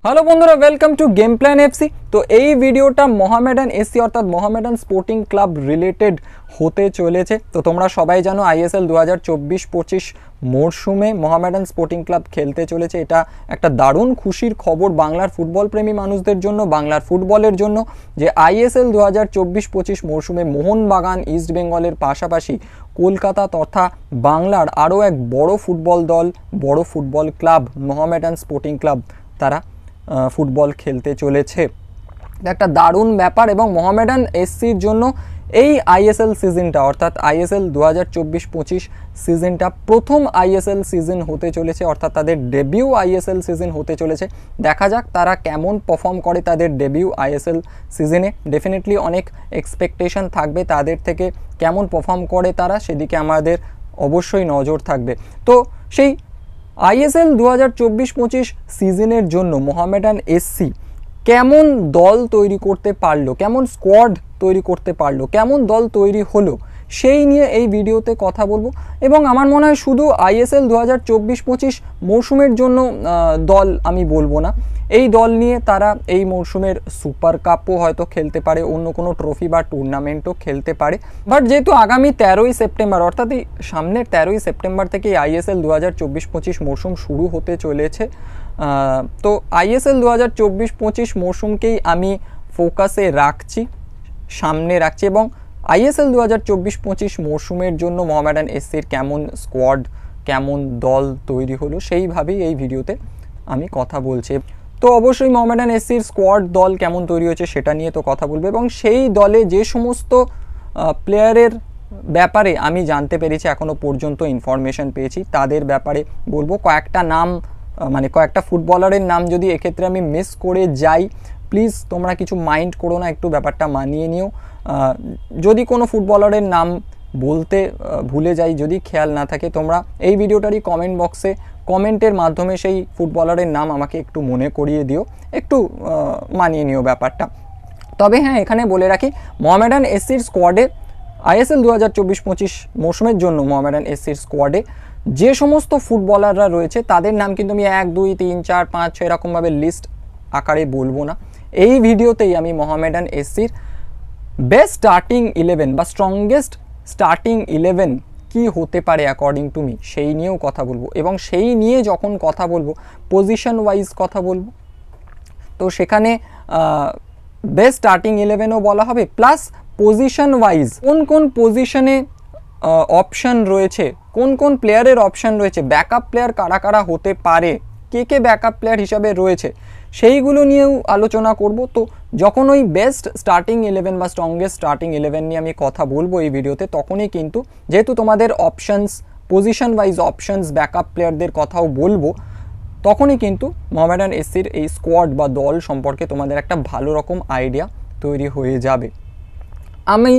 Hello বন্ধুরা, welcome to game plan FC. তো এই ভিডিওটা মোহামেডান এসসি অর্থাৎ মোহামেডান স্পোর্টিং ক্লাব রিলেটেড হতে চলেছে। তো তোমরা সবাই জানো আইএসএল 2024-25 মরশুমে মোহামেডান স্পোর্টিং ক্লাব খেলতে চলেছে। এটা একটা দারুণ খুশির খবর বাংলার ফুটবল প্রেমী মানুষদের জন্য, বাংলার ফুটবলের জন্য, যে আইএসএল 2024-25 মরশুমে মোহনবাগান ইস্ট বেঙ্গলের পাশাপাশি কলকাতা তথা বাংলার আরও এক বড় ফুটবল দল, বড় football club Mohammedan sporting club, তারা ফুটবল খেলতে চলেছে। একটা দারুণ ব্যাপার। এবং মোহামেডান এসসির জন্য এই আইএসএল সিজনটা অর্থাৎ আইএসএল 2024-25 সিজনটা প্রথম আইএসএল সিজন হতে চলেছে, অর্থাৎ তাদের ডেবিউ আইএসএল সিজন হতে চলেছে। দেখা যাক তারা কেমন পারফর্ম করে তাদের ডেবিউ আইএসএল সিজনে। ডেফিনেটলি অনেক এক্সপেকটেশন থাকবে তাদের থেকে, কেমন পারফর্ম করে তারা সেদিকে আমাদের অবশ্যই নজর থাকবে। তো সেই আইএসএল 2024-25 সিজনের জন্য মোহামেডান এসসি কেমন দল তৈরি করতে পারলো, কেমন স্কোয়াড তৈরি করতে পারলো, কেমন দল তৈরি হলো, সেই নিয়ে এই ভিডিওতে কথা বলবো। এবং আমার মনে হয় শুধু আইএসএল 2024-25 মরশুমের জন্য দল আমি বলবো না, এই দল নিয়ে তারা এই মরশুমের সুপার কাপও হয়তো খেলতে পারে, অন্য কোনো ট্রফি বা টুর্নামেন্টও খেলতে পারে। বাট যেহেতু আগামী 13ই সেপ্টেম্বর অর্থাৎ এই সামনের 13ই সেপ্টেম্বর থেকে আইএসএল 2024-25 মরশুম শুরু হতে চলেছে, তো আইএসএল 2024-25 মরশুমকেই আমি ফোকাসে রাখছি, সামনে রাখছি। এবং আইএসএল 2024-25 মরশুমের জন্য মোহামেডান এসসির কেমন স্কোয়াড, কেমন দল তৈরি হলো সেইভাবেই এই ভিডিওতে আমি কথা বলছি। তো অবশ্যই মোহামেডান এসসির স্কোয়াড দল কেমন তৈরি হয়েছে সেটা নিয়ে তো কথা বলবো, এবং সেই দলে যে সমস্ত প্লেয়ারের ব্যাপারে আমি জানতে পেরেছি, এখনও পর্যন্ত ইনফরমেশন পেয়েছি, তাদের ব্যাপারে বলবো। কয়েকটা নাম মানে কয়েকটা ফুটবলারের নাম যদি এক্ষেত্রে আমি মিস করে যাই, প্লিজ তোমরা কিছু মাইন্ড করো না, একটু ব্যাপারটা মানিয়ে নিও। যদি কোনো ফুটবলারের নাম বলতে ভুলে যাই, যদি খেয়াল না থাকে, তোমরা এই ভিডিওটারই কমেন্ট বক্সে কমেন্টের মাধ্যমে সেই ফুটবলারের নাম আমাকে একটু মনে করিয়ে দিও, একটু মানিয়ে নিও ব্যাপারটা। তবে হ্যাঁ, এখানে বলে রাখি মোহামেডান এসসির স্কোয়াডে আইএসএল 2024-25 মরশুমের জন্য মোহামেডান এসসির স্কোয়াডে যে সমস্ত ফুটবলাররা রয়েছে তাদের নাম কিন্তু আমি 1, 2, 3, 4, 5, 6 এরকমভাবে লিস্ট আকারে বলবো না। এই ভিডিওতেই আমি মোহামেডান এসসির বেস্ট স্টার্টিং 11 বা স্ট্রংগেস্ট স্টার্টিং 11 কি হতে পারে অ্যাকর্ডিং টু মি সেই নিয়েও কথা বলবো। এবং সেই নিয়ে যখন কথা বলবো পজিশন ওয়াইজ কথা বলবো, তো সেখানে বেস্ট স্টার্টিং 11ও বলা হবে, প্লাস পজিশন ওয়াইজ কোন কোন পজিশনে অপশান রয়েছে, কোন কোন প্লেয়ারের অপশান রয়েছে, ব্যাকআপ প্লেয়ার কারা কারা হতে পারে, কে কে ব্যাকআপ প্লেয়ার হিসাবে রয়েছে, সেইগুলো নিয়েও আলোচনা করব। তো যখন ওই বেস্ট স্টার্টিং 11 বা স্ট্রংগেস্ট স্টার্টিং 11 নিয়ে আমি কথা বলবো এই ভিডিওতে, তখনই কিন্তু যেহেতু তোমাদের options position wise options backup প্লেয়ারদের কথাও বলবো, তখনই কিন্তু মোহামেডান এসসির এই স্কোয়াড বা দল সম্পর্কে তোমাদের একটা ভালো রকম আইডিয়া তৈরি হয়ে যাবে। আমি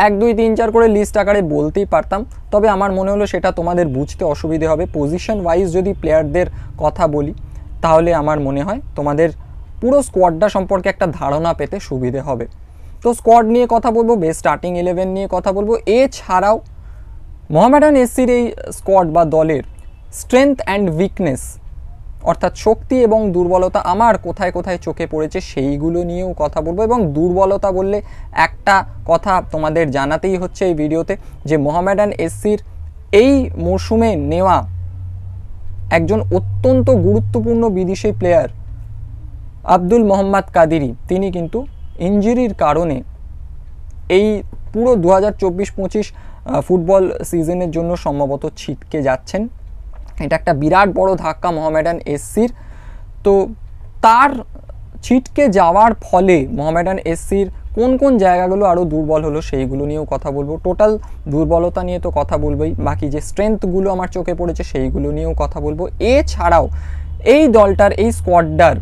1, 2, 3, 4 করে লিস্ট আকারে বলতেই পারতাম, তবে আমার মনে হলো সেটা তোমাদের বুঝতে অসুবিধে হবে। পজিশন ওয়াইজ যদি প্লেয়ারদের কথা বলি তাহলে আমার মনে হয় তোমাদের পুরো স্কোয়াডটা সম্পর্কে একটা ধারণা পেতে সুবিধে হবে। তো স্কোয়াড নিয়ে কথা বলবো, বেস্ট স্টার্টিং 11 নিয়ে কথা বলবো। এছাড়াও মোহামেডান এসসির এই স্কোয়াড বা দলের স্ট্রেংথ অ্যান্ড উইকনেস অর্থাৎ শক্তি এবং দুর্বলতা আমার কোথায় কোথায় চোখে পড়েছে সেইগুলো নিয়েও কথা বলবো। এবং দুর্বলতা বললে একটা কথা তোমাদের জানাতেই হচ্ছে এই ভিডিওতে, যে মোহামেডান এসসির এই মরশুমে নেওয়া একজন অত্যন্ত গুরুত্বপূর্ণ বিদেশি প্লেয়ার আব্দুল মোহাম্মদ কাদিরি, তিনি কিন্তু ইনজুরির কারণে এই পুরো 2024-25 ফুটবল সিজনের জন্য সম্ভবত ছিটকে যাচ্ছেন। এটা একটা বিরাট বড় ধাক্কা মোহামেডান এসসির। তো তার ছিটকে যাওয়ার ফলে মোহামেডান এসসির কোন কোন জায়গাগুলো আরও দুর্বল হলো সেইগুলো নিয়েও কথা বলবো। টোটাল দুর্বলতা নিয়ে তো কথা বলবোই, বাকি যে স্ট্রেংথগুলো আমার চোখে পড়েছে সেইগুলো নিয়েও কথা বলবো। এছাড়াও এই দলটার এই স্কোয়াডটার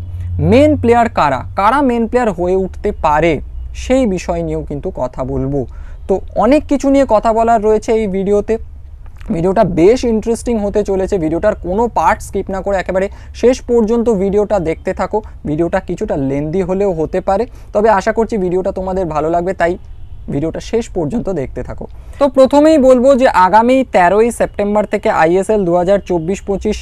মেন প্লেয়ার কারা কারা মেন প্লেয়ার হয়ে উঠতে পারে সেই বিষয় নিয়েও কিন্তু কথা বলবো। তো অনেক কিছু নিয়ে কথা বলার রয়েছে এই ভিডিওতে। ভিডিওটা বেশ ইন্টারেস্টিং হতে চলেছে, ভিডিওটার কোনো পার্ট স্কিপ না করে একেবারে শেষ পর্যন্ত ভিডিওটা দেখতে থাকো। ভিডিওটা কিছুটা লেন্দি হলেও হতে পারে, তবে আশা করছি ভিডিওটা তোমাদের ভালো লাগবে, তাই ভিডিওটা শেষ পর্যন্ত দেখতে থাকো। তো প্রথমেই বলবো যে আগামী 13ই সেপ্টেম্বর থেকে আইএসএল 2024-25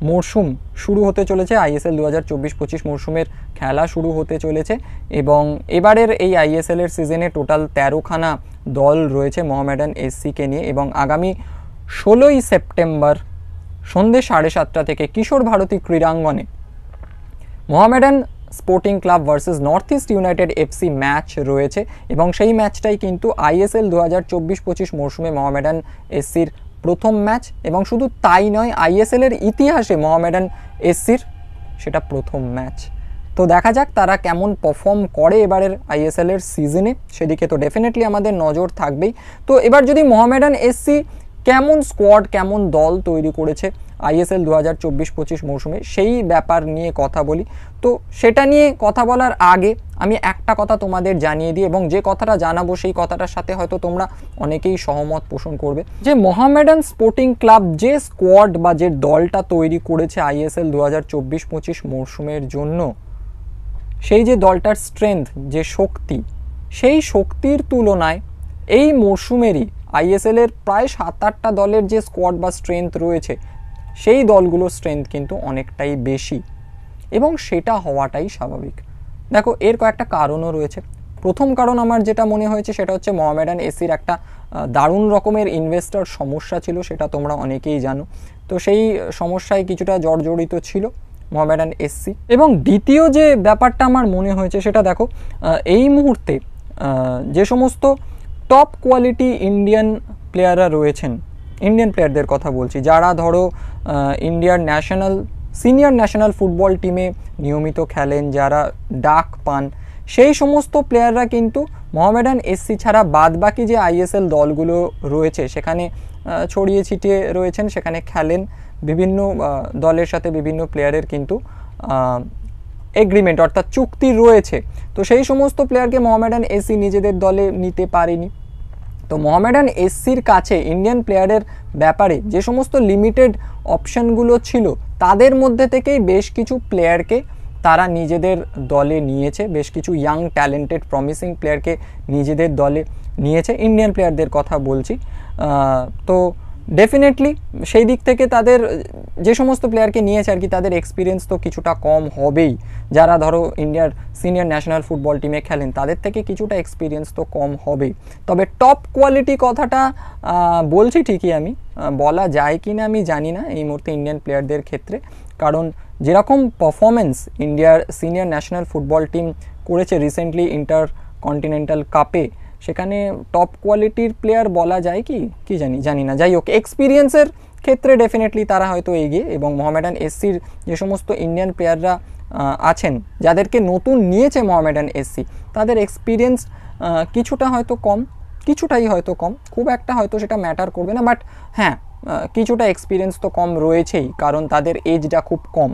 মরশুম শুরু হতে চলেছে, আইএসএল 2024-25 মরশুমের খেলা শুরু হতে চলেছে এবং এবারের এই আইএসএলের সিজনে টোটাল 13খানা দল রয়েছে মোহামেডান এসসিকে নিয়ে এবং আগামী 16ই সেপ্টেম্বর সন্ধ্যে 7:30 থেকে কিশোর ভারতী ক্রীড়াঙ্গনে Mohammedan sporting club versus north east united FC match রয়েছে এবং সেই ম্যাচটাই কিন্তু আইএসএল 2024-25 মরশুমে মোহামেডান এসসির প্রথম ম্যাচ এবং শুধু তাই নয়, আইএসএলের ইতিহাসে মোহামেডান এসসির সেটা প্রথম ম্যাচ। তো দেখা যাক তারা কেমন পারফর্ম করে এবারের আইএসএলের সিজনে, সেদিকে তো ডেফিনেটলি আমাদের নজর থাকবেই। তো এবার যদি মোহামেডান এসসি কেমন স্কোয়াড, কেমন দল তৈরি করেছে আইএসএল 2024-25 মরশুমে, সেই ব্যাপার নিয়ে কথা বলি। তো সেটা নিয়ে কথা বলার আগে আমি একটা কথা তোমাদের জানিয়ে দিই এবং যে কথাটা জানাবো সেই কথাটার সাথে হয়তো তোমরা অনেকেই সহমত পোষণ করবে, যে মোহামেডান স্পোর্টিং ক্লাব যে স্কোয়াড বা যে দলটা তৈরি করেছে আইএসএল 2024-25 মরশুমের জন্য, সেই যে দলটার স্ট্রেংথ, যে শক্তি, সেই শক্তির তুলনায় এই মরশুমেরই আইএসএলের প্রায় 7-8টা দলের যে স্কোয়াড বা স্ট্রেংথ রয়েছে, সেই দলগুলোর স্ট্রেংথ কিন্তু অনেকটাই বেশি এবং সেটা হওয়াটাই স্বাভাবিক। দেখো, এর কয়েকটা কারণও রয়েছে। প্রথম কারণ আমার যেটা মনে হয়েছে সেটা হচ্ছে মোহামেডান এসসির একটা দারুণ রকমের ইনভেস্টর সমস্যা ছিল, সেটা তোমরা অনেকেই জানো। তো সেই সমস্যায় কিছুটা জর্জরিত ছিল মোহামেডান এসসি। এবং দ্বিতীয় যে ব্যাপারটা আমার মনে হয়েছে সেটা দেখো, এই মুহূর্তে যে সমস্ত টপ কোয়ালিটি ইন্ডিয়ান প্লেয়াররা রয়েছেন, ইন্ডিয়ান প্লেয়ারদের কথা বলছি, যারা ধরো ইন্ডিয়ার সিনিয়র ন্যাশনাল ফুটবল টিমে নিয়মিত খেলেন, যারা ডাক পান, সেই সমস্ত প্লেয়াররা কিন্তু মোহামেডান এসসি ছাড়া বাদ বাকি যে আইএসএল দলগুলো রয়েছে সেখানে ছড়িয়ে ছিটিয়ে রয়েছেন, সেখানে খেলেন। বিভিন্ন দলের সাথে বিভিন্ন প্লেয়ারের কিন্তু এগ্রিমেন্ট অর্থাৎ চুক্তি রয়েছে। তো সেই সমস্ত প্লেয়ারকে মোহামেডান এসসি নিজেদের দলে নিতে পারেনি। তো মোহামেডান এসসির কাছে ইন্ডিয়ান প্লেয়ারের ব্যাপারে যে সমস্ত লিমিটেড অপশানগুলো ছিল, তাদের মধ্যে থেকেই বেশ কিছু প্লেয়ারকে তারা নিজেদের দলে নিয়েছে, বেশ কিছু ইয়াং ট্যালেন্টেড প্রমিসিং প্লেয়ারকে নিজেদের দলে নিয়েছে, ইন্ডিয়ান প্লেয়ারদের কথা বলছি। তো ডেফিনেটলি সেই দিক থেকে তাদের যে সমস্ত প্লেয়ারকে নিয়েছে আর কি, তাদের এক্সপিরিয়েন্স তো কিছুটা কম হবেই। যারা ধরো ইন্ডিয়ার সিনিয়র ন্যাশনাল ফুটবল টিমে খেলেন, তাদের থেকে কিছুটা এক্সপিরিয়েন্স তো কম হবেই। তবে টপ কোয়ালিটি কথাটা বলছি ঠিকই, আমি বলা যায় কি না আমি জানি না এই মুহূর্তে ইন্ডিয়ান প্লেয়ারদের ক্ষেত্রে, কারণ যেরকম পারফরমেন্স ইন্ডিয়ার সিনিয়র ন্যাশনাল ফুটবল টিম করেছে রিসেন্টলি ইন্টার কন্টিনেন্টাল কাপে, সেখানে টপ কোয়ালিটির প্লেয়ার বলা যায় কি জানি না। যাই হোক, এক্সপিরিয়েন্সের ক্ষেত্রে ডেফিনেটলি তারা হয়তো এগিয়ে এবং মোহামেডান এসসির যে সমস্ত ইন্ডিয়ান প্লেয়াররা আছেন, যাদেরকে নতুন নিয়েছে মোহামেডান এসসি, তাদের এক্সপিরিয়েন্স কিছুটাই হয়তো কম, খুব একটা হয়তো সেটা ম্যাটার করবে না, বাট হ্যাঁ, কিছুটা এক্সপিরিয়েন্স তো কম রয়েছেই, কারণ তাদের এজটা খুব কম।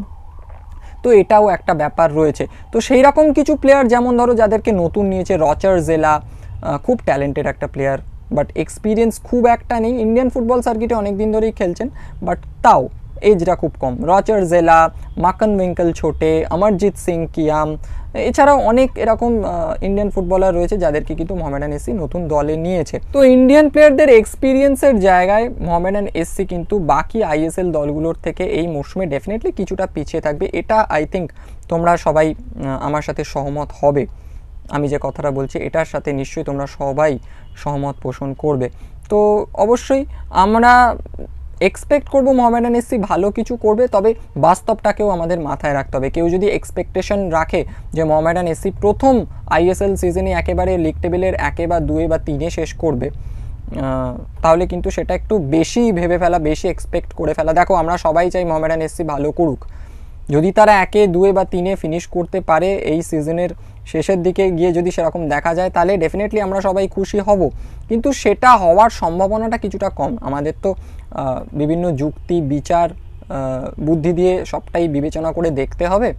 তো এটাও একটা ব্যাপার রয়েছে। তো সেই রকম কিছু প্লেয়ার, যেমন ধরো যাদেরকে নতুন নিয়েছে, রচার জেলা, খুব ট্যালেন্টেড একটা প্লেয়ার, বাট এক্সপিরিয়েন্স খুব একটা নেই, ইন্ডিয়ান ফুটবল সার্কিটে অনেক দিন ধরেই খেলছেন, বাট তাও এজটা খুব কম। রচার জেলা, মাকন উইঙ্কেল ছোটে, অমরজিৎ সিং কিয়াম, এছাড়াও অনেক এরকম ইন্ডিয়ান ফুটবলার রয়েছে যাদেরকে কিন্তু মোহামেডান এসসি নতুন দলে নিয়েছে। তো ইন্ডিয়ান প্লেয়ারদের এক্সপিরিয়েন্সের জায়গায় মোহামেডান এসসি কিন্তু বাকি আইএসএল দলগুলোর থেকে এই মরশুমে ডেফিনেটলি কিছুটা পিছিয়ে থাকবে। এটা আই থিঙ্ক তোমরা সবাই আমার সাথে সহমত হবে। আমি যে কথাটা বলছি এটার সাথে নিশ্চয়ই তোমরা সবাই সহমত পোষণ করবে। তো অবশ্যই আমরা এক্সপেক্ট করবো মোহামেডান এসসি ভালো কিছু করবে, তবে বাস্তবটাকেও আমাদের মাথায় রাখতে হবে। কেউ যদি এক্সপেকটেশন রাখে যে মোহামেডান এসসি প্রথম আইএসএল সিজনে একেবারে লিগ টেবিলের 1 বা 2 বা 3 শেষ করবে, তাহলে কিন্তু সেটা একটু বেশি ভেবে ফেলা, বেশি এক্সপেক্ট করে ফেলা। দেখো, আমরা সবাই চাই মোহামেডান এসসি ভালো করুক। যদি তারা 1, 2 বা 3 ফিনিশ করতে পারে এই সিজনের শেষের দিকে গিয়ে, যদি সেরকম দেখা যায়, তাহলে ডেফিনেটলি আমরা সবাই খুশি হব। কিন্তু সেটা হওয়ার সম্ভাবনাটা কিছুটা কম। আমাদের তো বিভিন্ন যুক্তি, বিচার, বুদ্ধি দিয়ে সবটাই বিবেচনা করে দেখতে হবে।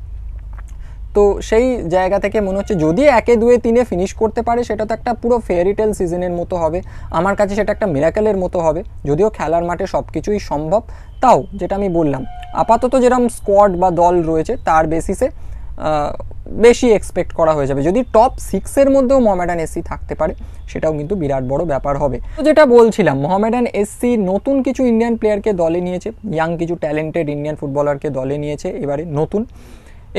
তো সেই জায়গা থেকে মনে হচ্ছে যদি 1, 2, 3 ফিনিশ করতে পারে, সেটা তো একটা পুরো ফেয়ারিটেল সিজনের মতো হবে। আমার কাছে সেটা একটা মিরাকেলের মতো হবে। যদিও খেলার মাঠে সব কিছুই সম্ভব, তাও যেটা আমি বললাম, আপাতত যেরকম স্কোয়াড বা দল রয়েছে তার বেসিসে বেশি এক্সপেক্ট করা হয়ে যাবে। যদি টপ 6-এর মধ্যেও মোহামেডান এসসি থাকতে পারে সেটাও কিন্তু বিরাট বড় ব্যাপার হবে। তো যেটা বলছিলাম, মোহামেডান এসসি নতুন কিছু ইন্ডিয়ান প্লেয়ারকে দলে নিয়েছে, ইয়াং কিছু ট্যালেন্টেড ইন্ডিয়ান ফুটবলারকে দলে নিয়েছে এবারে নতুন,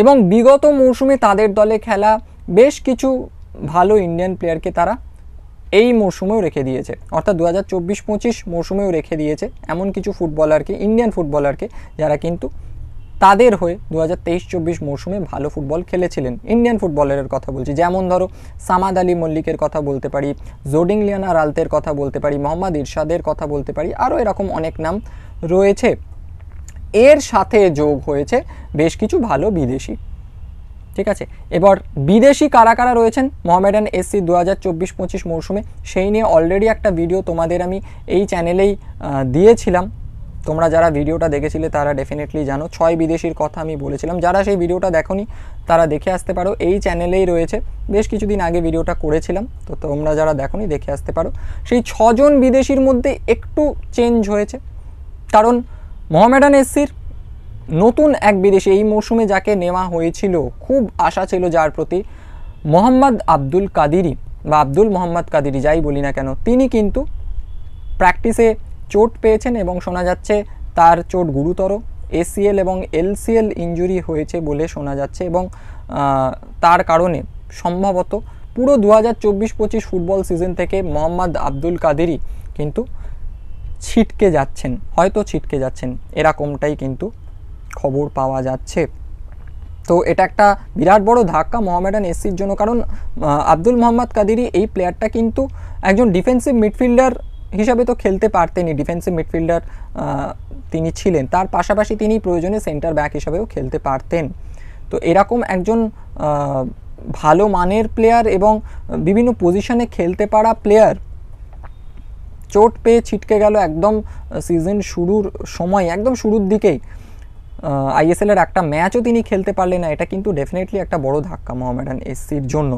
এবং বিগত মৌসুমে তাদের দলে খেলা বেশ কিছু ভালো ইন্ডিয়ান প্লেয়ারকে তারা এই মৌসুমেও রেখে দিয়েছে, অর্থাৎ 2024-25 মৌসুমেও রেখে দিয়েছে এমন কিছু ফুটবলারকে, ইন্ডিয়ান ফুটবলারকে, যারা কিন্তু তাদের হয়ে 2023-24 মৌসুমে ভালো ফুটবল খেলেছিলেন। ইন্ডিয়ান ফুটবলারের কথা বলছি, যেমন ধরো সামাদ আলী মল্লিকের কথা বলতে পারি, জোডিংলিয়ানা রালতের কথা বলতে পারি, মোহাম্মদ ইরশাদের কথা বলতে পারি, আরও এরকম অনেক নাম রয়েছে। এর সাথে যোগ হয়েছে বেশ কিছু ভালো বিদেশি। ঠিক আছে, এবার বিদেশি কারা কারা রয়েছেন মোহামেডান এসসি 2024-25 মৌসুমে, সেই নিয়ে অলরেডি একটা ভিডিও তোমাদের আমি এই চ্যানেলেই দিয়েছিলাম। তোমরা যারা ভিডিওটা দেখেছিলে তারা ডেফিনেটলি জানো, 6 বিদেশির কথা আমি বলেছিলাম। যারা সেই ভিডিওটা দেখোনি তারা দেখে আসতে পারো, এই চ্যানেলেই রয়েছে, বেশ কিছুদিন আগে ভিডিওটা করেছিলাম, তো তোমরা যারা দেখোনি দেখে আসতে পারো। সেই 6 জন বিদেশির মধ্যে একটু চেঞ্জ হয়েছে, কারণ মোহামেডান এসসির নতুন এক বিদেশি এই মৌসুমে যাকে নেওয়া হয়েছিল, খুব আশা ছিল যার প্রতি, মোহাম্মদ আব্দুল কাদিরি বা আব্দুল মোহাম্মদ কাদিরি যাই বলি না কেন, তিনি কিন্তু প্র্যাকটিসে চোট পেয়েছেন এবং শোনা যাচ্ছে তার চোট গুরুতর, এসিএল এবং এলসিএল ইনজুরি হয়েছে বলে শোনা যাচ্ছে, এবং তার কারণে সম্ভবত পুরো 2024-25 ফুটবল সিজন থেকে মোহাম্মদ আব্দুল কাদিরি কিন্তু ছিটকে যাচ্ছেন, হয়তো ছিটকে যাচ্ছেন, এরকমটাই কিন্তু খবর পাওয়া যাচ্ছে। তো এটা একটা বিরাট বড় ধাক্কা মোহামেডান এসসির জন্য, কারণ আব্দুল মোহাম্মদ কাদিরি এই প্লেয়ারটা কিন্তু একজন ডিফেন্সিভ মিডফিল্ডার হিসাবে তো খেলতে পারতেনই, ডিফেন্সিভ মিডফিল্ডার তিনি ছিলেন, তার পাশাপাশি তিনি প্রয়োজনে সেন্টার ব্যাক হিসাবেও খেলতে পারতেন। তো এরকম একজন ভালো মানের প্লেয়ার এবং বিভিন্ন পজিশনে খেলতে পারা প্লেয়ার চোট পেয়ে ছিটকে গেল একদম সিজন শুরুর সময়, একদম শুরুর দিকেই। আইএসএলের একটা ম্যাচও তিনি খেলতে পারলেন না, এটা কিন্তু ডেফিনেটলি একটা বড় ধাক্কা মোহামেডান এসসির জন্য।